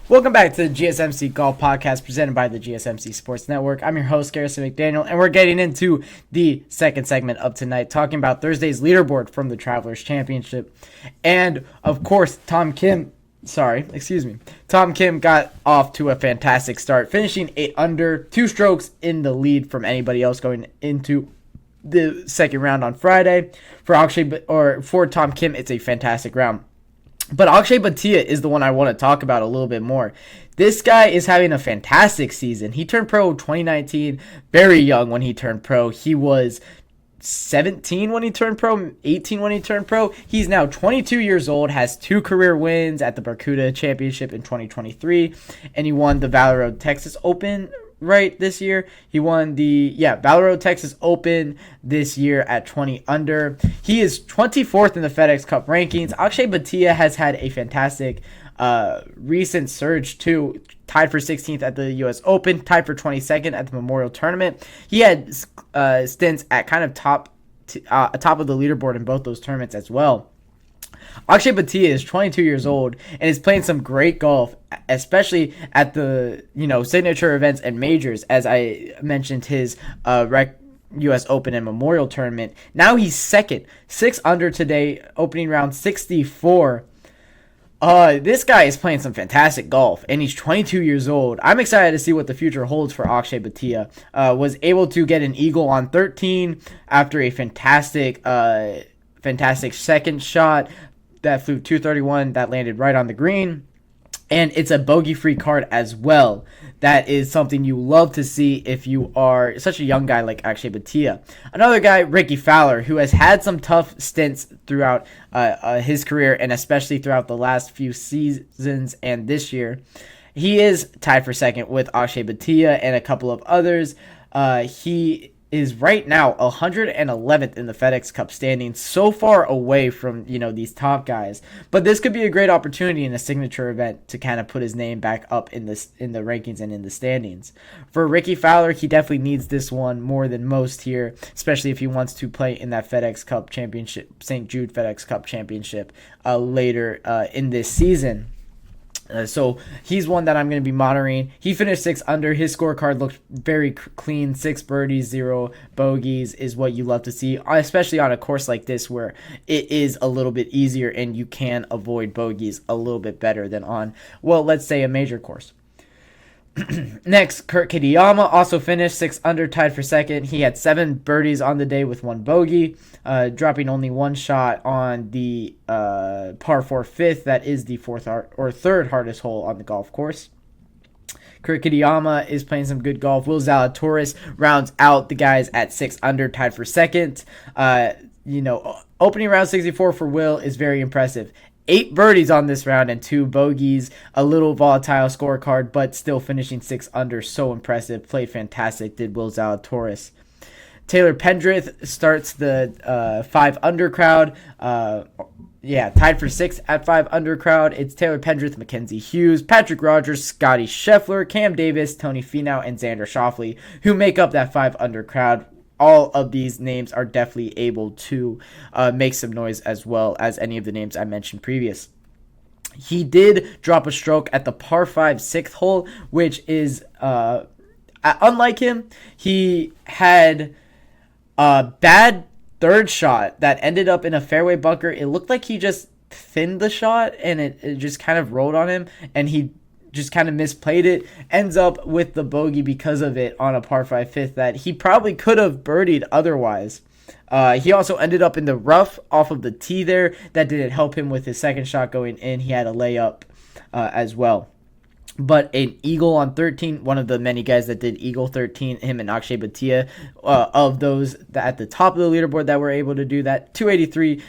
Welcome back to the GSMC Golf Podcast presented by the GSMC Sports Network. I'm your host, Garrison McDaniel, and we're getting into the second segment of tonight, talking about Thursday's leaderboard from the Travelers Championship. And, of course, Tom Kim got off to a fantastic start, finishing 8 under, 2 strokes in the lead from anybody else going into the second round on Friday. For Tom Kim, it's a fantastic round. But Akshay Bhatia is the one I want to talk about a little bit more. This guy is having a fantastic season. He turned pro in 2019, very young when he turned pro. He was 17 when he turned pro, 18 when he turned pro. He's now 22 years old, has 2 career wins at the Barracuda Championship in 2023, and he won the Valley Road Texas Open this year. He won the Valley Road Texas Open this year at 20 under. He is 24th in the FedEx Cup rankings. Akshay Bhatia has had a fantastic recent surge too. Tied for 16th at the U.S. Open, tied for 22nd at the Memorial Tournament. He had stints at kind of top of the leaderboard in both those tournaments as well. Akshay Bhatia is 22 years old and is playing some great golf, especially at the signature events and majors. As I mentioned, his U.S. Open and Memorial Tournament. Now he's second, 6 under today, opening round 64. This guy is playing some fantastic golf, and he's 22 years old. I'm excited to see what the future holds for Akshay Bhatia. Was able to get an eagle on 13 after a fantastic second shot that flew 231 that landed right on the green. And it's a bogey-free card as well. That is something you love to see if you are such a young guy like Akshay Bhatia. Another guy, Ricky Fowler, who has had some tough stints throughout his career, and especially throughout the last few seasons and this year. He is tied for second with Akshay Bhatia and a couple of others. He is right now 111th in the FedEx Cup standings, so far away from these top guys. But this could be a great opportunity in a signature event to kind of put his name back up in the rankings and in the standings. For Ricky Fowler, he definitely needs this one more than most here, especially if he wants to play in that FedEx Cup Championship, St. Jude FedEx Cup Championship later in this season. So he's one that I'm going to be monitoring. He finished 6 under. His scorecard looked very clean. 6 birdies, 0 bogeys is what you love to see, especially on a course like this where it is a little bit easier and you can avoid bogeys a little bit better than on, let's say a major course. Next, Kurt Kitayama also finished 6 under, tied for second. He had 7 birdies on the day with 1 bogey, dropping only 1 shot on the par 4 fifth. That is the third hardest hole on the golf course. Kurt Kitayama is playing some good golf. Will Zalatoris rounds out the guys at 6 under, tied for second. Opening round 64 for Will is very impressive. 8 birdies on this round and 2 bogeys. A little volatile scorecard, but still finishing 6 under. So impressive. Played fantastic, did Will Zalatoris. Taylor Pendrith starts the 5 under crowd. Tied for 6th at 5 under crowd. It's Taylor Pendrith, Mackenzie Hughes, Patrick Rogers, Scotty Scheffler, Cam Davis, Tony Finau, and Xander Schauffele, who make up that 5 under crowd. All of these names are definitely able to make some noise as well as any of the names I mentioned previous. He did drop a stroke at the par 5 6th hole, which is unlike him. He had a bad third shot that ended up in a fairway bunker. It looked like he just thinned the shot and it just kind of rolled on him, and he just kind of misplayed it, ends up with the bogey because of it on a par 5 fifth that he probably could have birdied otherwise. He also ended up in the rough off of the tee there. That didn't help him with his second shot going in. He had a layup as well. But an eagle on 13, one of the many guys that did eagle 13, him and Akshay Bhatia, of those at the top of the leaderboard that were able to do that. 283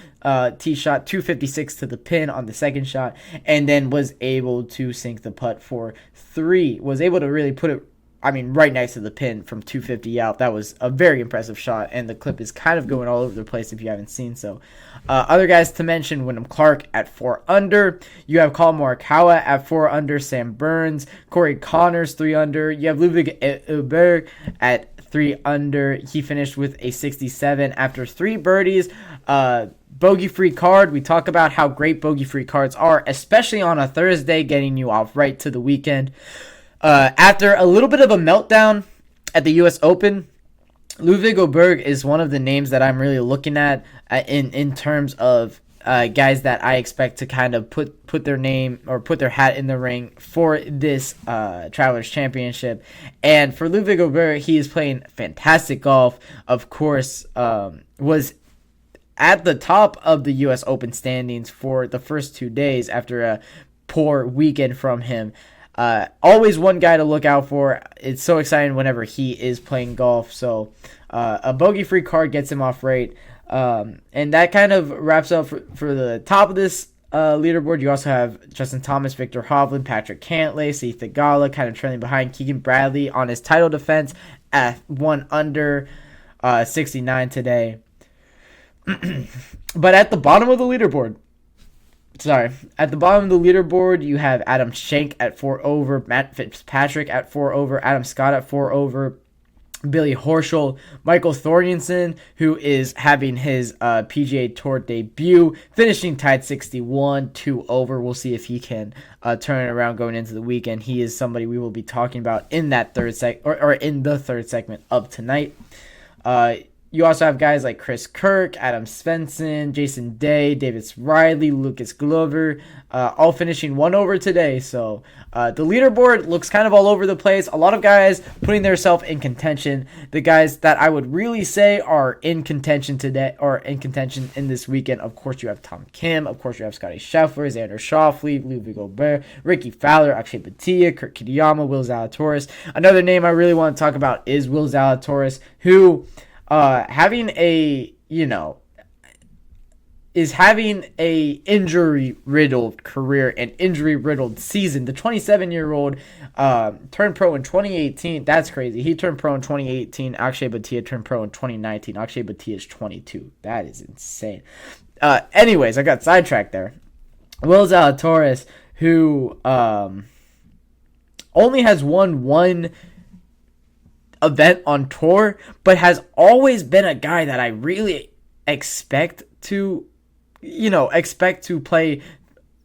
tee shot, 256 to the pin on the second shot, and then was able to sink the putt for 3. Was able to really put it, right next to the pin from 250 out. That was a very impressive shot, and the clip is kind of going all over the place if you haven't seen so. Other guys to mention, Wyndham Clark at 4 under. You have Colin Morikawa at 4 under, Sam Burns, Corey Connors 3 under. You have Ludwig Eberg at 3 under. He finished with a 67 after 3 birdies. Bogey-free card. We talk about how great bogey-free cards are, especially on a Thursday, getting you off right to the weekend. After a little bit of a meltdown at the U.S. Open, Ludwig Oberg is one of the names that I'm really looking at in terms of guys that I expect to kind of put their name or put their hat in the ring for this Travelers Championship. And for Ludwig Oberg, he is playing fantastic golf. Of course, was at the top of the U.S. Open standings for the first 2 days after a poor weekend from him. Always one guy to look out for. It's so exciting whenever he is playing golf. So a bogey-free card gets him off right. And that kind of wraps up for the top of this leaderboard. You also have Justin Thomas, Victor Hovland, Patrick Cantlay, Seth Theegala kind of trailing behind Keegan Bradley on his title defense at 1 under 69 today. But at the bottom of the leaderboard, you have Adam Schenk at 4 over, Matt Fitzpatrick at 4 over, Adam Scott at 4 over, Billy Horschel, Michael Thornton, who is having his PGA Tour debut, finishing tied 61, 2 over. We'll see if he can turn it around going into the weekend. He is somebody we will be talking about in that in the third segment of tonight. You also have guys like Chris Kirk, Adam Svensson, Jason Day, Davis Riley, Lucas Glover, all finishing 1 over today. So the leaderboard looks kind of all over the place. A lot of guys putting themselves in contention. The guys that I would really say are in contention today, or in contention in this weekend. Of course, you have Tom Kim. Of course, you have Scotty Scheffler, Xander Schauffele, Ludwig Gobert, Ricky Fowler, Akshay Bhatia, Kurt Kitayama, Will Zalatoris. Another name I really want to talk about is Will Zalatoris, who having a injury-riddled career and injury-riddled season. The 27-year-old turned pro in 2018. That's crazy. He turned pro in 2018. Akshay Bhatia turned pro in 2019. Akshay Bhatia is 22. That is insane. Anyways, I got sidetracked there. Will Zalatoris, who only has won one event on tour, but has always been a guy that I really expect to play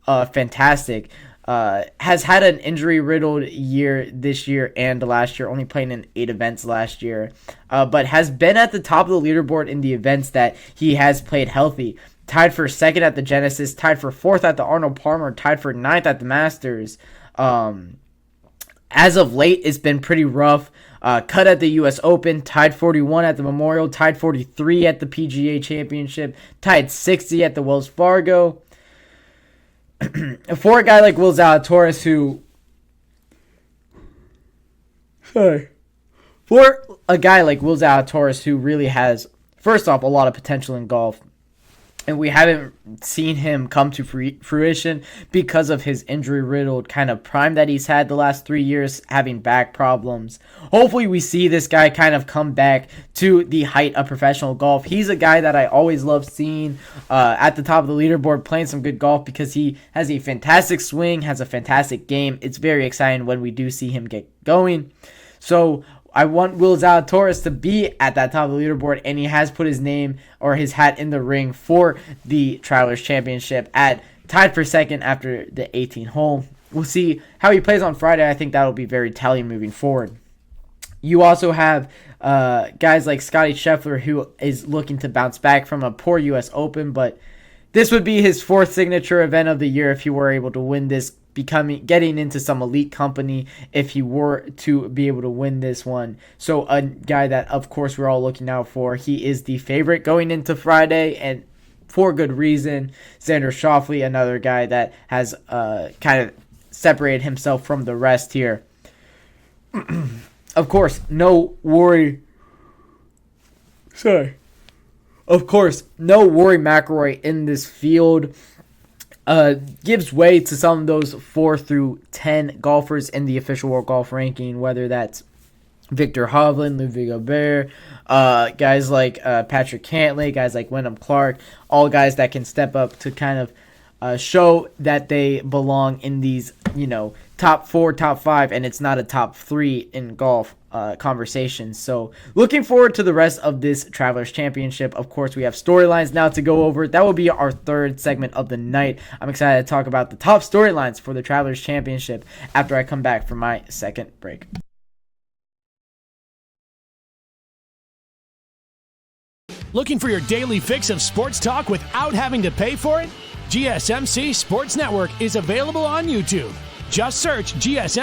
fantastic. Has had an injury-riddled year this year and last year, only playing in 8 events last year, but has been at the top of the leaderboard in the events that he has played healthy. Tied for 2nd at the Genesis, tied for 4th at the Arnold Palmer, tied for 9th at the Masters. As of late, it's been pretty rough. Cut at the U.S. Open, tied 41 at the Memorial, tied 43 at the PGA Championship, tied 60 at the Wells Fargo. For a guy like Will Zalatoris, who really has, first off, a lot of potential in golf, and we haven't seen him come to fruition because of his injury-riddled kind of prime that he's had the last 3 years, having back problems. Hopefully we see this guy kind of come back to the height of professional golf. He's a guy that I always love seeing at the top of the leaderboard, playing some good golf, because he has a fantastic swing, has a fantastic game. It's very exciting when we do see him get going. So I want Will Zalatoris to be at that top of the leaderboard, and he has put his name or his hat in the ring for the Travelers Championship at tied for 2nd after the 18th hole. We'll see how he plays on Friday. I think that'll be very telling moving forward. You also have guys like Scotty Scheffler, who is looking to bounce back from a poor U.S. Open, but this would be his 4th signature event of the year if he were able to win this, getting into some elite company if he were to be able to win this one. So a guy that, of course, we're all looking out for. He is the favorite going into Friday, and for good reason. Xander Schauffele, another guy that has kind of separated himself from the rest here. Of course, no Rory McIlroy in this field. Gives way to some of those 4 through 10 golfers in the official World Golf Ranking, whether that's Victor Hovland, Ludwig Gobert, guys like Patrick Cantlay, guys like Wyndham Clark, all guys that can step up to kind of show that they belong in these, top 4, top 5, and it's not a top 3 in golf. conversations. So looking forward to the rest of this Travelers Championship. Of course, we have storylines now to go over. That will be our third segment of the night. I'm excited to talk about the top storylines for the Travelers Championship after I come back from my second break. Looking for your daily fix of sports talk without having to pay for it? GSMC Sports Network is available on YouTube. Just search GSMC